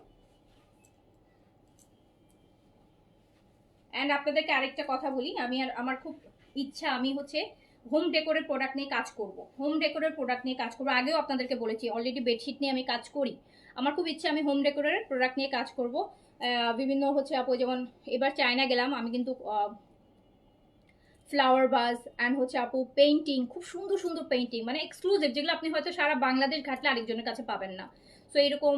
অ্যান্ড আপনাদেরকে আরেকটা কথা বলি, আমি আর আমার খুব ইচ্ছা আমি হচ্ছে হোম ডেকোরের প্রোডাক্ট নিয়ে কাজ করব, হোম ডেকোরের প্রোডাক্ট নিয়ে কাজ করবো। আগেও আপনাদেরকে বলেছি অলরেডি বেডশিট নিয়ে আমি কাজ করি। আমার খুব ইচ্ছা আমি হোম ডেকোরের প্রোডাক্ট নিয়ে কাজ করব। বিভিন্ন হচ্ছে আপু যেমন এবার চায়না গেলাম আমি, কিন্তু ফ্লাওয়ার ভাস অ্যান্ড হচ্ছে আপু পেইন্টিং, খুব সুন্দর সুন্দর পেইন্টিং, মানে এক্সক্লুসিভ, যেগুলো আপনি হয়তো সারা বাংলাদেশ ঘাটলে আরেকজনের কাছে পাবেন না। সো এরকম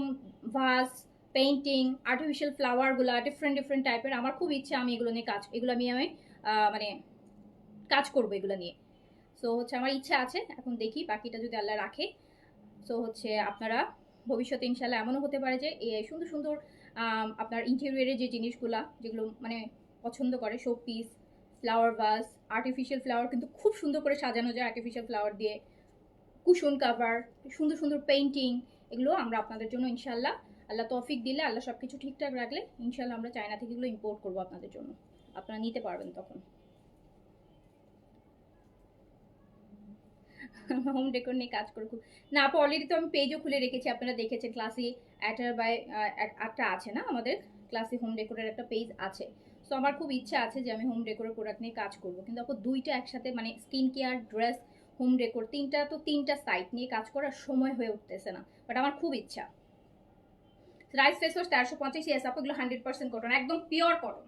ভাস, পেইন্টিং, আর্টিফিশিয়াল ফ্লাওয়ারগুলো ডিফারেন্ট ডিফারেন্ট টাইপের, আমার খুব ইচ্ছা আমি এগুলো নিয়ে এগুলো আমি মানে কাজ করবো এগুলো নিয়ে। সো হচ্ছে আমার ইচ্ছা আছে, এখন দেখি বাকিটা যদি আল্লাহ রাখে। সো হচ্ছে আপনারা ভবিষ্যতে ইনশাল্লাহ এমনও হতে পারে যে এই সুন্দর সুন্দর আপনার ইন্টেরিয়রের যে জিনিসগুলা যেগুলো মানে পছন্দ করে, show piece, flower vase, artificial flower কিন্তু খুব সুন্দর করে সাজানো যায় আর্টিফিশিয়াল ফ্লাওয়ার দিয়ে, কুশন কাভার, সুন্দর সুন্দর পেইন্টিং, এগুলো আমরা আপনাদের জন্য ইনশাল্লাহ আল্লাহ তৌফিক দিলে, আল্লাহ সব কিছু ঠিকঠাক রাখলে ইনশাল্লাহ আমরা চায়না থেকে এগুলো ইম্পোর্ট করবো আপনাদের জন্য, আপনারা নিতে পারবেন তখন। হোম ডেকোর নিয়ে কাজ করে খুব না আপু, অলরেডি তো আমি পেজও খুলে রেখেছি, আপনারা দেখেছেন ক্লাসি অ্যাটার বাই একটা আছে না আমাদের, ক্লাসি হোম ডেকোরের একটা পেজ আছে। সো আমার খুব ইচ্ছা আছে যে আমি হোম ডেকোরের প্রোডাক্ট নিয়ে কাজ করব, কিন্তু আপু দুইটা একসাথে মানে skin care, dress, home decor তিনটা সাইট নিয়ে কাজ করার সময় হয়ে উঠতেছে না, বাট আমার খুব ইচ্ছা। রাইস ফেস ওয়াশ 1350, ইয়েস আপু এগুলো 100% কটন, একদম পিওর কটন,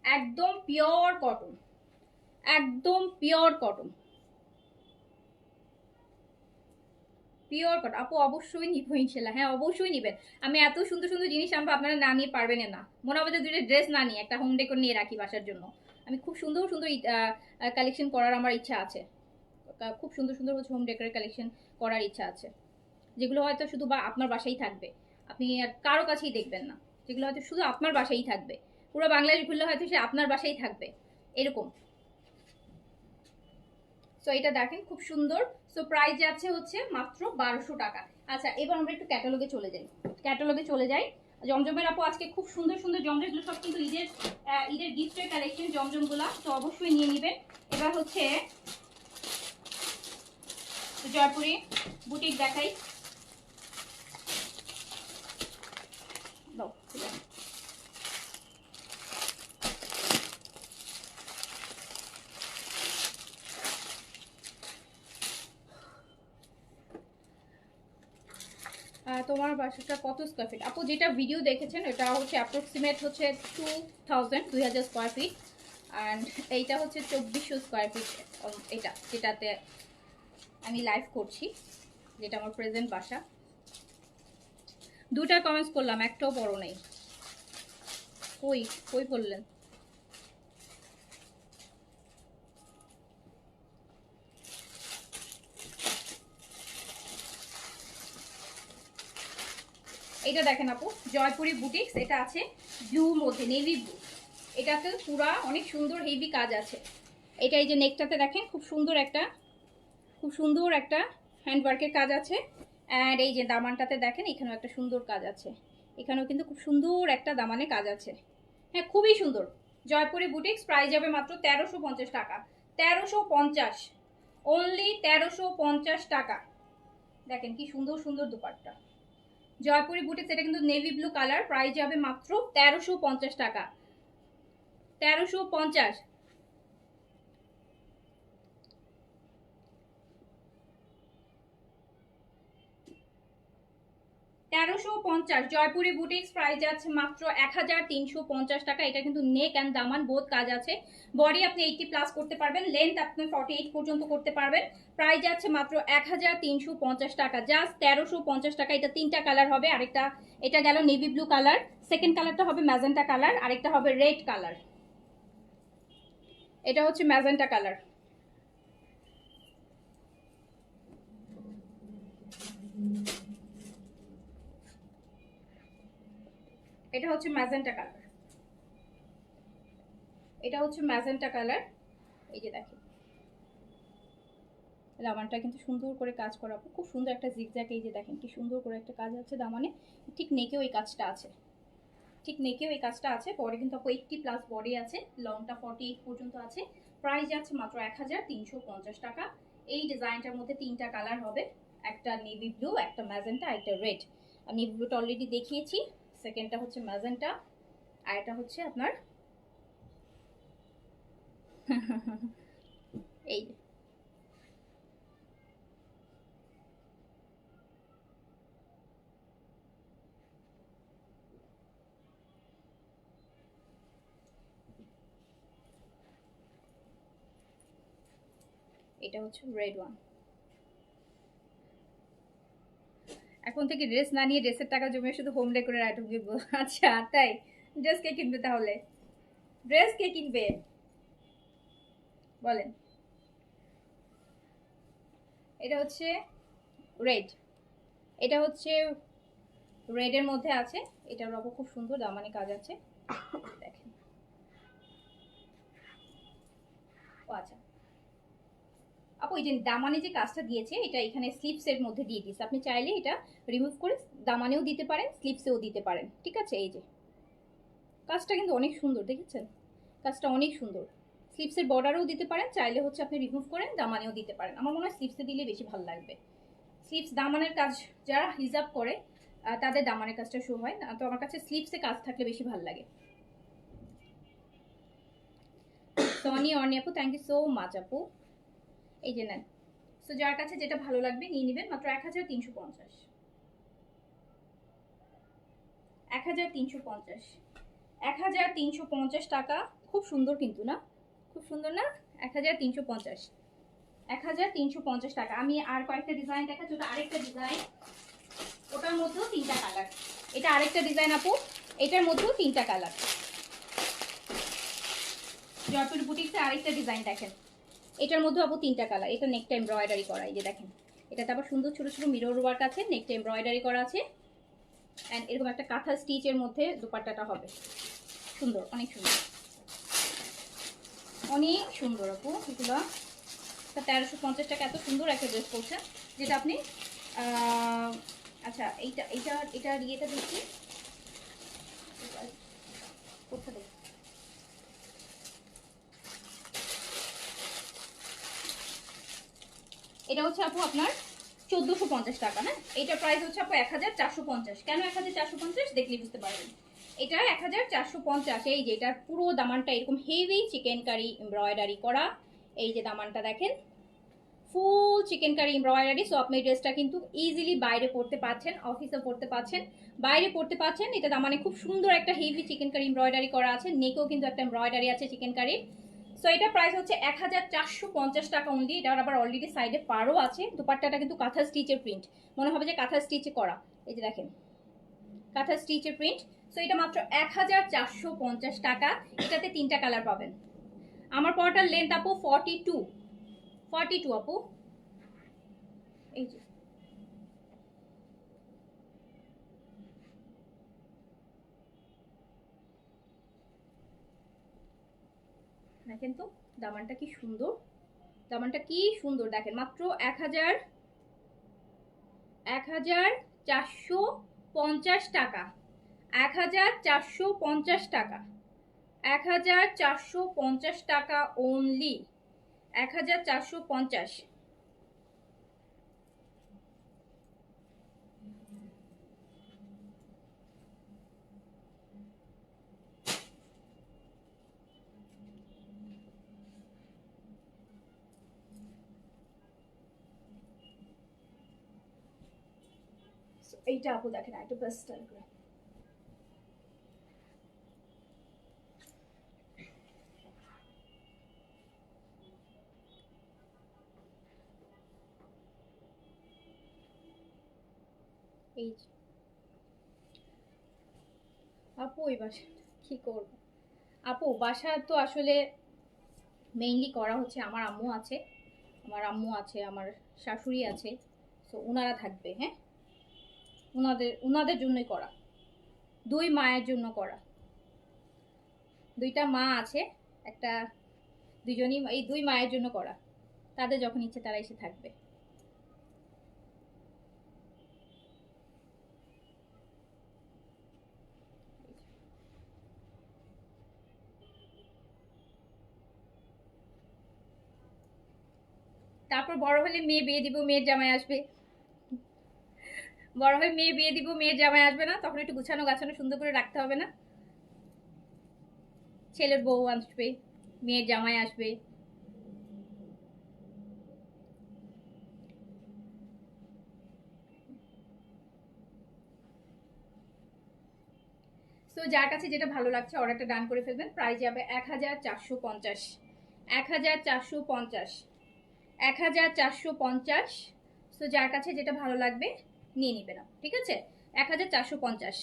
একদম পিওর কটন, একদম পিওর কটন, পিওর কটন। আপু অবশ্যই নিবো ইনশাল্লাহ, হ্যাঁ অবশ্যই নিবেন। আমি এত সুন্দর সুন্দর জিনিস আনবো, আপনারা না নিয়ে পারবেন না। মনে হবে যে দুইটা ড্রেস না নিয়ে একটা হোম ডেকোর নিয়ে রাখি বাসার জন্য। আমি খুব সুন্দর সুন্দর কালেকশন করার আমার ইচ্ছা আছে, খুব সুন্দর সুন্দর হচ্ছে হোম ডেকোরের কালেকশন করার ইচ্ছা আছে, যেগুলো হয়তো শুধু বা আপনার বাসায় থাকবে, আপনি আর কারো কাছেই দেখবেন না, যেগুলো হয়তো শুধু আপনার বাসায় থাকবে, পুরো বাংলাদেশ ঘুরলে হয়তো সে আপনার বাসায় থাকবে এরকম। সো এটা দেখেন খুব সুন্দর। সো প্রাইস যাচ্ছে হচ্ছে মাত্র 1200 টাকা। আচ্ছা এবার আমরা একটু ক্যাটালগে চলে যাই, ক্যাটালগে চলে যাই। জমজমের আপু আজকে খুব সুন্দর সুন্দর জমজম, এগুলো সব কিন্তু ঈদের গিফটের কালেকশন জমজমগুলা, তো অবশ্যই নিয়ে নেবেন। এবার হচ্ছে জয়পুরি বুটিক দেখাই, তোমার বাসাটা কত স্কোয়ার ফিট? আপু যেটা ভিডিও দেখেছেন এটা হচ্ছে অ্যাপ্রক্সিমেট হচ্ছে 2000 স্কোয়ার ফিট, অ্যান্ড এইটা হচ্ছে 2400 স্কোয়ার ফিট। এটা যেটাতে আমি লাইভ করছি, যেটা আমার প্রেজেন্ট বাসা। দুটা কমেন্টস করলাম, একটাও বড় নেই। কই কই বললেন? এটা দেখেন আপু জয়পুরি বুটিক্স, এটা আছে ব্লুর মধ্যে, নেভি ব্লু। এটাতে পুরা অনেক সুন্দর হেভি কাজ আছে। এটা এই যে নেকটাতে দেখেন খুব সুন্দর একটা হ্যান্ডওয়ার্কের কাজ আছে। অ্যান্ড এই যে দামানটাতে দেখেন এখানেও একটা সুন্দর কাজ আছে, এখানেও কিন্তু খুব সুন্দর একটা দামানে কাজ আছে। হ্যাঁ খুবই সুন্দর। জয়পুরি বুটিক্স, প্রাইস যাবে মাত্র 1350 টাকা। 1350, অনলি 1350 টাকা। দেখেন কি সুন্দর সুন্দর দুপাট্টা। জয়পুরি বুটিক্স, এটা কিন্তু নেভি ব্লু কালার, প্রাইস যাবে মাত্র 1350 টাকা। 1350। 1350 জয়পুরি বুটিক্স, প্রাইস যাচ্ছে মাত্র 1350 টাকা। এটা কিন্তু নেক অ্যান্ড দামান বোথ কাজ আছে, বডি আপনি 80+ করতে পারবেন, লেন্থ আপনি 48 পর্যন্ত করতে পারবেন। প্রাইস যাচ্ছে মাত্র 1350 টাকা, জাস্ট 1350 টাকা। এটা তিনটা কালার হবে, আরেকটা এটা গেল নেভি ব্লু কালার, সেকেন্ড কালারটা হবে ম্যাজেন্টা কালার, আরেকটা হবে রেড কালার। এটা হচ্ছে ম্যাজেন্টা কালার। এটা হচ্ছে ম্যাজেন্টা কালার, এটা হচ্ছে ম্যাজেন্টা কালার। এই যে দেখেন দামানটা কিন্তু সুন্দর করে কাজ করা, খুব সুন্দর একটা জিগজ্যাগ। এই যে দেখেন কি সুন্দর করে একটা কাজ আছে দামানে, ঠিক নেকেও এই কাজটা আছে, ঠিক নেকেও এই কাজটা আছে। বডি কিন্তু আপু 80+ বডি আছে, লংটা 48 পর্যন্ত আছে। প্রাইস যাচ্ছে মাত্র 1350 টাকা। এই ডিজাইনটার মধ্যে তিনটা কালার হবে, একটা নেভি ব্লু, একটা ম্যাজেন্টা, একটা রেড। আমি নেভি ব্লুটা অলরেডি দেখিয়েছি, সেকেন্ডটা হচ্ছে ম্যাজেন্টা, আর এটা হচ্ছে আপনার এই এটা হচ্ছে রেড ওয়ান। এখন থেকে ড্রেস না নিয়ে ড্রেসের টাকা জমিয়ে শুধু হোম ডেকোরের আইটেম কিনবো। আচ্ছা তাই, ড্রেস কে কিনবে তাহলে? ড্রেস কে কিনবে বলেন? এটা হচ্ছে রেড, এটা হচ্ছে রেডের মধ্যে আছে, এটার রকম খুব সুন্দর দামানি কাজ আছে দেখেন। ও আচ্ছা আপু এই যে দামানে যে কাজটা দিয়েছে এটা এখানে স্লিপসের মধ্যে দিয়ে দিয়েছে, আপনি চাইলে এটা রিমুভ করে দামানেও দিতে পারেন, স্লিপসেও দিতে পারেন, ঠিক আছে। এই যে কাজটা কিন্তু অনেক সুন্দর, দেখেছেন কাজটা অনেক সুন্দর। স্লিপসের বর্ডারও দিতে পারেন, চাইলে হচ্ছে আপনি রিমুভ করে দামানেও দিতে পারেন। আমার মনে হয় স্লিপসে দিলে বেশি ভালো লাগবে। স্লিপস দামানের কাজ যারা হিজাব করে তাদের দামানের কাজটা শো হয় না, তো আমার কাছে স্লিপসে কাজ থাকলে বেশি ভালো লাগে। সনি অর্নি আপু, থ্যাংক ইউ সো মাচ আপু। এই যে নেন। সো যার কাছে যেটা ভালো লাগবে নিয়ে নেবেন। মাত্র 1350, 1350, 1350 টাকা। খুব সুন্দর কিন্তু না, খুব সুন্দর না? 1350, 1350 টাকা। আমি আর কয়েকটা ডিজাইন দেখাচ্ছি। ওটা আরেকটা ডিজাইন, ওটার মধ্যেও 3টা কালার। এটা আরেকটা ডিজাইন আপু, এটার মধ্যেও 3টা কালার। জয়পুর বুটিক্সে আরেকটা ডিজাইন দেখেন, এটার মধ্যে আপু 3টা কালার। এটা নেকটা এমব্রয়ডারি করা, এই যে দেখেন। এটাতে আবার সুন্দর ছোট ছোট মিরর ওয়ার্ক আছে, নেকটা এমব্রয়ডারি করা আছে। অ্যান্ড এরকম একটা কাঁথা স্টিচের মধ্যে দুপাট্টাটা হবে। সুন্দর, অনেক সুন্দর, অনেক সুন্দর আপু। এগুলো 1350 টাকা। এত সুন্দর একটা ড্রেস পড়ছে, যেটা আপনি আচ্ছা এটা ইয়েটা দেখি কোথা দেখি। এটা হচ্ছে আপু আপনার 1450 টাকা। হ্যাঁ, এটার প্রাইস হচ্ছে আপু 1450। কেন 1450 দেখলে বুঝতে পারবেন। এটা 1450। এই যে এটার পুরো দামানটা এরকম হেভি চিকেন কারি এমব্রয়ডারি করা। এই যে দামানটা দেখেন, full chikankari embroidery. So আপনি ড্রেসটা কিন্তু ইজিলি বাইরে পরতে পারছেন, অফিসে পরতে পারছেন, বাইরে পরতে পারছেন। এটা দামানে খুব সুন্দর একটা হেভি চিকেন কারি এমব্রয়ডারি করা আছে। নেকেও কিন্তু একটা এমব্রয়ডারি আছে চিকেন কারির। সো এটা প্রাইস হচ্ছে 1450 টাকা অনলি। এটার আবার অলরেডি সাইডে পারও আছে। দুপাট্টাটা কিন্তু কাঁথা স্টিচের প্রিন্ট, মনে হবে যে কাঁথা স্টিচে করা। এই যে দেখেন, কাঁথা স্টিচের প্রিন্ট। সো এটা মাত্র 1450 টাকা। এটাতে 3টা কালার পাবেন। আমার পরাটার লেন্থ আপু 42 আপু। এই যে দেখেন তো দামানটা কি সুন্দর, দামানটা কি সুন্দর দেখেন। মাত্র 1450 টাকা, 1450 টাকা, 1450 টাকা অনলি, 1450। এইটা আপু দেখেন একটু পেস্টাল করে। এই আপু এই বাসা কি করবো আপু, বাসা তো আসলে মেইনলি করা হচ্ছে, আমার আম্মু আছে, আমার শাশুড়ি আছে। সো ওনারা থাকবে। হ্যাঁ, ওনাদের জন্যই করা, 2 মায়ের জন্য করা। 2টা মা আছে, একটা দুজনই, এই 2 মায়ের জন্য করা। তাদের যখন ইচ্ছে তারা এসে থাকবে। তারপর বড় হলে মেয়ে বিয়ে দিব, মেয়ের জামাই আসবে। বড় হয়ে মেয়ে বিয়ে দিব, মেয়ের জামাই আসবে না, তখন একটু গুছানো গাছানো সুন্দর করে রাখতে হবে না? ছেলের বউ আসবে, মেয়ের জামাই আসবে। সো যার কাছে যেটা ভালো লাগছে অর্ডারটা ডান করে ফেলবেন। প্রাইস যাবে 1450, 1450, 1450। সো যার কাছে যেটা ভালো লাগবে নিয়ে নিবে না, ঠিক আছে? 1450।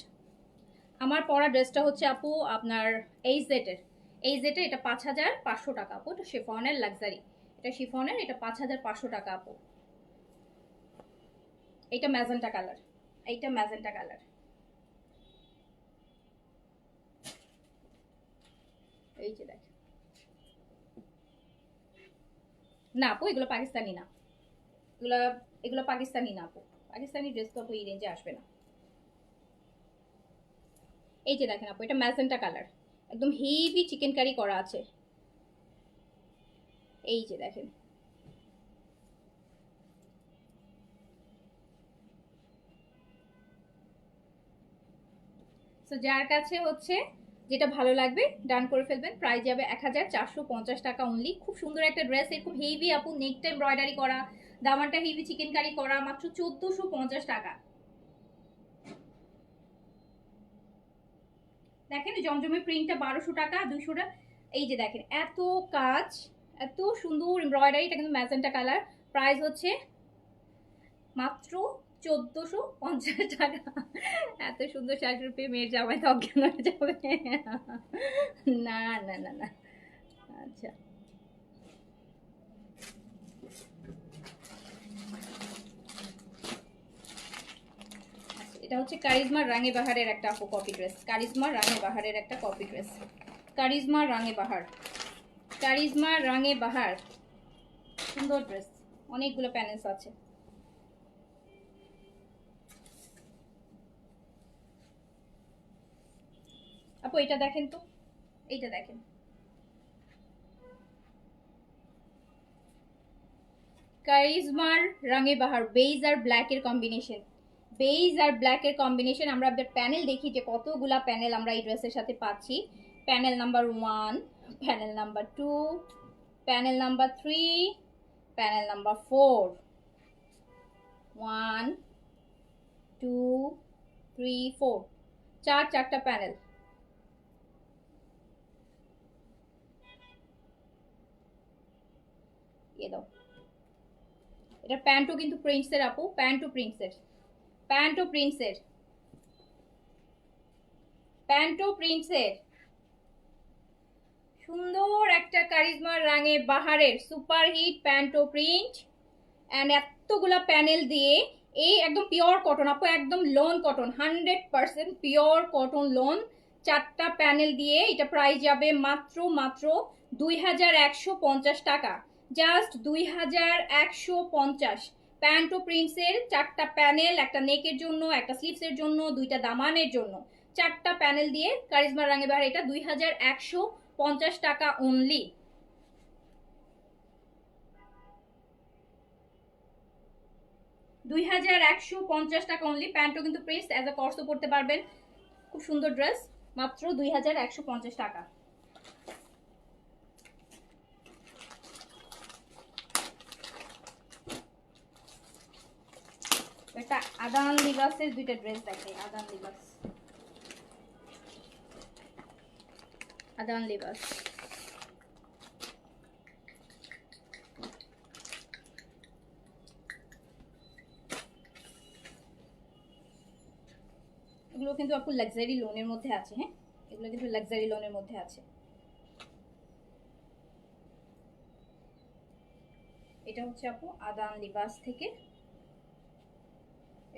আমার পরা ড্রেসটা হচ্ছে আপু আপনার এই জেটের এটা 5500 টাকা আপু। এটা শিফনের লাক্সারি, এটা শিফনের, এটা 5500 টাকা আপু। এইটা ম্যাজেন্টা কালার, এইটা ম্যাজেন্টা কালার। এই যে দেখ, না আপু এগুলো পাকিস্তানি না, এগুলো এগুলো পাকিস্তানি না আপু। পাকিস্তানি ড্রেস তো আপু এই রেঞ্জে আসবে না। এই যে দেখেন আপু, এটা ম্যাজেন্টা কালার, একদম হেভি চিকেন কারি করা আছে। এই যে দেখেন, তো যার কাছে হচ্ছে যেটা ভালো লাগবে ডান করে ফেলবেন। প্রাইস যাবে 1450 টাকা অনলি। খুব সুন্দর একটা ড্রেস, এরকম হেভি আপু নেকটা এমব্রয়ডারি করা, দামানটা হেভি চিকেন কারি করা, মাত্র 1450 টাকা। দেখেন জমজমের প্রিন্টটা 1200 টাকা, 200 টাকা। এই যে দেখেন এত কাজ, এত সুন্দর এমব্রয়ডারি, এটা কিন্তু ম্যাজেন্টা কালার। প্রাইস হচ্ছে মাত্র 1450 টাকা। এত সুন্দর শাড়ির পেয়ে মেয়ের জামাই তো অজ্ঞান হয়ে যাবে। না না না না, আচ্ছা এটা হচ্ছে কারিজমা রাঙে বাহারের একটা আপু কপি ড্রেস, কারিজমা রাঙে বাহারের একটা কপি ড্রেস, কারিজমা রাঙে বাহার, কারিজমা রাঙে বাহার, সুন্দর ড্রেস, অনেকগুলো প্যানেলস আছে। আপু এটা দেখেন তো, এইটা দেখেন, কারিজমার রাঙে বাহার, বেজ আর ব্ল্যাকের কম্বিনেশন, বেজ আর ব্ল্যাকের কম্বিনেশন। আমরা আপনাদের প্যানেল দেখি যে কতগুলা প্যানেল আমরা এই ড্রেসের সাথে পাচ্ছি। Panel number 1, panel number 2, panel number 3, panel number 4, 1 2 3 4, চারটা প্যানেল। এ দাও, এটা প্যান্টও কিন্তু প্রিন্টসের আপু, প্যান্টও প্রিন্টসের, প্যান্টও প্রিন্টসের, প্যান্টও প্রিন্টসের, সুন্দর একটা কারিজমার রাঙে বাহারের সুপার হিট প্যান্টো প্রিন্ট অ্যান্ড এতগুলা প্যানেল দিয়ে। এই একদম পিওর কটন আপু, একদম lawn cotton, 100% pure cotton lawn, চারটা প্যানেল দিয়ে। এটা প্রাইস যাবে মাত্র মাত্র 2150 টাকা, জাস্ট 2150। প্যান্টো প্রিন্টসের চারটা প্যানেল, একটা নেকের জন্য, একটা স্লিভসের জন্য, দুইটা দামানের জন্য, চারটা প্যানেল দিয়ে কারিজমা রাঙে বাহার, এটা 2150 টাকা অনলি। 2150 টাকা অনলি। প্যান্টও কিন্তু প্রিন্টস, অ্যাজ আ কর্সও পড়তে পারবেন, খুব সুন্দর ড্রেস, মাত্র 2150 টাকা। এটা আদান লিবাসের দুইটা ড্রেস দেখে, আদান লিবাস, আদান লিবাস, এগুলো কিন্তু আপু লাক্সারি লোনের মধ্যে আছে। হ্যাঁ, এগুলো কিন্তু লাক্সারি লোনের মধ্যে আছে। এটা হচ্ছে আপু আদান লিবাস থেকে,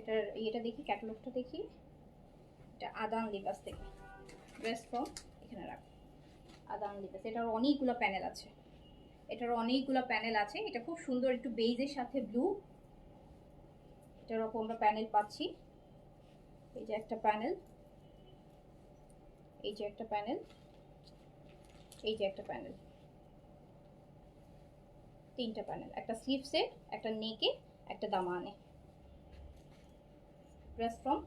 এটার ইয়েটা দেখি, ক্যাটালগটা দেখি। এটা আদান লিবাস থেকে, ড্রেস ফ্রম এখানে রাখো, আদান লিবাস। এটার অনেকগুলো প্যানেল আছে, এটার অনেকগুলো প্যানেল আছে। এটা খুব সুন্দর, একটু বেজের সাথে ব্লু, এটার উপর আমরা প্যানেল পাচ্ছি। এই যে একটা প্যানেল, এই যে একটা প্যানেল, এই যে একটা প্যানেল, তিনটা প্যানেল, একটা স্লিভসে, একটা নেকে, একটা দামানে। ড্রেস ফ্রম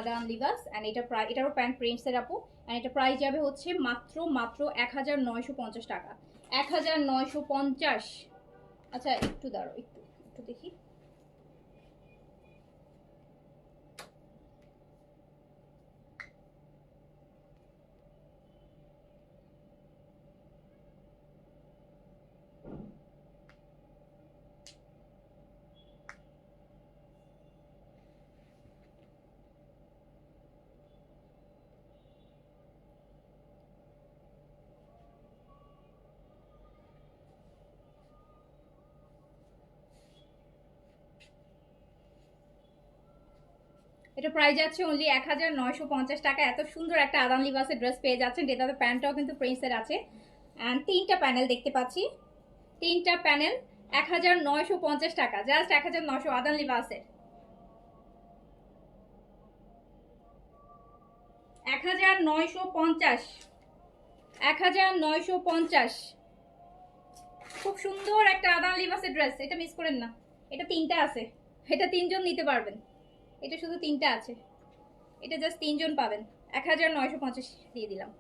আদান লিবাস অ্যান্ড এটা প্রাইস, এটারও প্যান্ট প্রিন্টসের আপু, অ্যান্ড এটা প্রাইস যাবে হচ্ছে মাত্র মাত্র 1950 টাকা, 1950। আচ্ছা একটু দাঁড়ো, একটু একটু দেখি। এটা প্রাইস আছে অনলি 1950 টাকা। এত সুন্দর একটা আদান লিবাসের ড্রেস পেয়ে যাচ্ছেন, যেটাতে প্যান্টটাও কিন্তু প্রিন্সের আছে। অ্যান্ড তিনটা প্যানেল দেখতে পাচ্ছি, তিনটা প্যানেল 1950 টাকা, জাস্ট 1900 আদান লিবাসের, 1950, 1950। খুব সুন্দর একটা আদান লিবাসের ড্রেস, এটা মিস করেন না। এটা 3টা আছে, এটা 3জন নিতে পারবেন। এটা শুধু 3টা আছে, এটা জাস্ট 3জন পাবেন। 1950 দিয়ে দিলাম।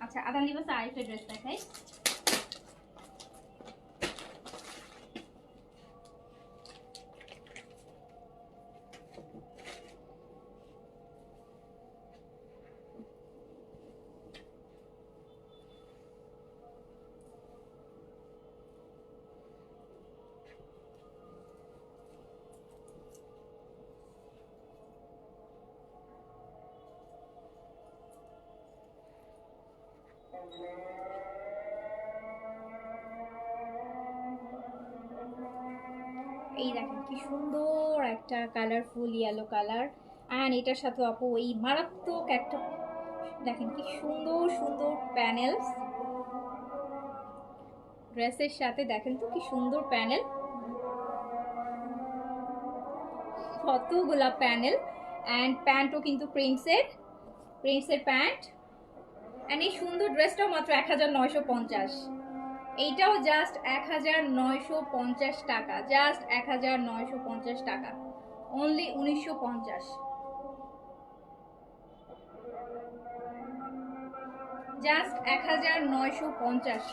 আচ্ছা, আদান লিবাসে আরেকটা ড্রেস দেখাই। এই দেখেন কি সুন্দর একটা কালারফুল ইয়েলো কালার, অ্যান্ড এটার সাথে আপু এই মারাত্মক একটা, দেখেন কি সুন্দর সুন্দর প্যানেলস ড্রেসের সাথে। দেখেন তো কি সুন্দর প্যানেল, কতগুলা প্যানেল। অ্যান্ড প্যান্টও কিন্তু প্রিন্টসের প্যান্ট। অ্যান্ড এই সুন্দর ড্রেসটাও মাত্র 1950। এইটাও জাস্ট 1950 টাকা, জাস্ট 1950 টাকা, অনলি 1950, জাস্ট 1950।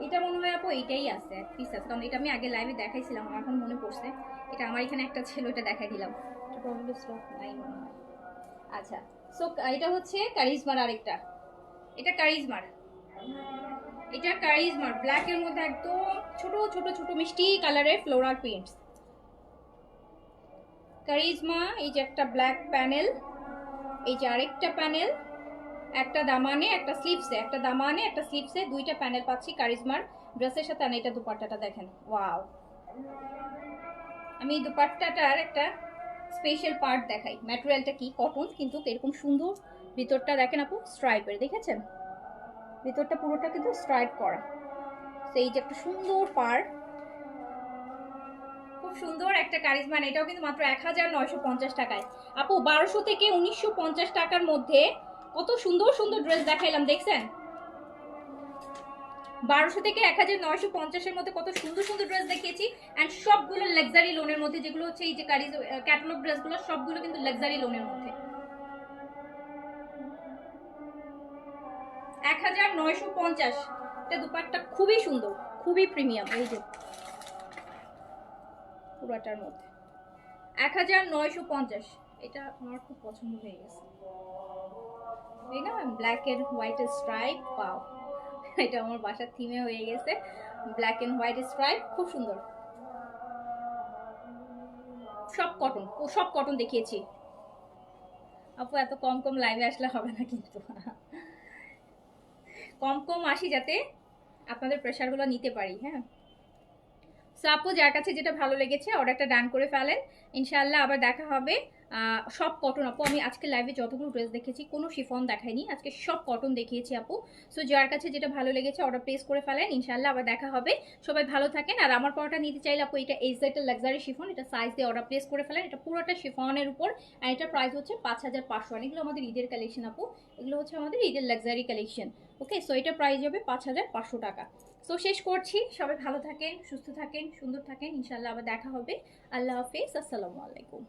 এটা মনে হয় আপু এইটাই আছে, এক পিস আছে, কারণ এটা আমি আগে লাইভে দেখাইছিলাম, আমার এখন মনে পড়ছে। এটা আমার এখানে একটা ছিল, এটা দেখাই দিলাম। এটা প্রবলেম স্টক নাই মনে হয়। আচ্ছা, সো এটা হচ্ছে কারিজমার আরেকটা, এটা কারিজমার, এটা কারিজমার ব্ল্যাকের মধ্যে একদম ছোট ছোট ছোট মিষ্টি কালারের ফ্লোরাল প্রিন্টস। কারিজমা, এই যে একটা ব্ল্যাক প্যানেল, এই যে আরেকটা প্যানেল, একটা দামানে একটা স্লিভসে, একটা দামানে একটা স্লিভসে, 2টা প্যানেল পাচ্ছি কারিজমার ড্রেসের সাথে। আর এটা দুপাট্টাটা দেখেন, ওয়াও। আমি দুপাট্টাটার একটা স্পেশাল পার্ট দেখাই। ম্যাটেরিয়ালটা কি, কটন, কিন্তু এরকম সুন্দর ভিতরটা দেখেন আপু, স্ট্রাইপের, দেখেছেন ভিতরটা পুরোটা কিন্তু স্ট্রাইপ করা। সেই যে একটা সুন্দর পার্ট, খুব সুন্দর একটা কারিজমা। এটাও কিন্তু মাত্র 1950 টাকায়। আপু 1200 থেকে 1950 টাকার মধ্যে কত সুন্দর সুন্দর ড্রেস দেখাইলাম, দেখছেন? 1200 থেকে 1950-এর মধ্যে কত সুন্দর সুন্দর ড্রেস দেখিয়েছি। অ্যান্ড সবগুলো লাক্সারি লোনের মধ্যে, যেগুলো হচ্ছে এই যে ক্যাটালগ ড্রেসগুলো সবগুলো কিন্তু লাক্সারি লোনের মধ্যে। 1950। এটা দুপাট্টা খুবই সুন্দর, খুবই প্রিমিয়াম। এই যে পুরাটার মধ্যে 1950। এটা আমার খুব পছন্দ হয়ে গেছে, এই না ব্ল্যাক এন্ড হোয়াইট স্ট্রাইপ, পাও এটা আমার বাসার থিমে হয়ে গেছে, ব্ল্যাক এন্ড হোয়াইট স্ট্রাইপ, খুব সুন্দর। সব কটন, ও সব কটন দেখিয়েছি আপু। এত কম কম লাইভে আসলে হবে না কিন্তু, কম কম আসি যাতে আপনাদের প্রেশারগুলো নিতে পারি। হ্যাঁ, সো আপু যার কাছে যেটা ভালো লেগেছে অর্ডারটা ডান করে ফেলেন, ইনশাআল্লাহ আবার দেখা হবে। সব কটন আপু, আমি আজকে লাইভে যতগুলো ড্রেস দেখেছি কোনো শিফন দেখাইনি, আজকে সব কটন দেখিয়েছি আপু। সো যার কাছে যেটা ভালো লেগেছে অর্ডার প্লেস করে ফেলেন, ইনশাআল্লাহ আবার দেখা হবে। সবাই ভালো থাকেন। আর আমার পরোটা নিতে চাইলে আপু, এটা এইচজেডের লাক্সারি শিফন, এটা সাইজ দিয়ে অর্ডার প্লেস করে ফেলেন। এটা পুরোটা শিফনের উপর, আর এটা প্রাইস হচ্ছে 5500। এগুলো আমাদের ঈদের কালেকশন আপু, এগুলো হচ্ছে আমাদের ঈদের লাক্সারি কালেকশন। ওকে, সো এটা প্রাইস হবে 5500 টাকা। সো শেষ করছি, সবাই ভালো থাকেন, সুস্থ থাকেন, সুন্দর থাকেন, ইনশাআল্লাহ আবার দেখা হবে। আল্লাহ হাফেজ, আসসালামু আলাইকুম।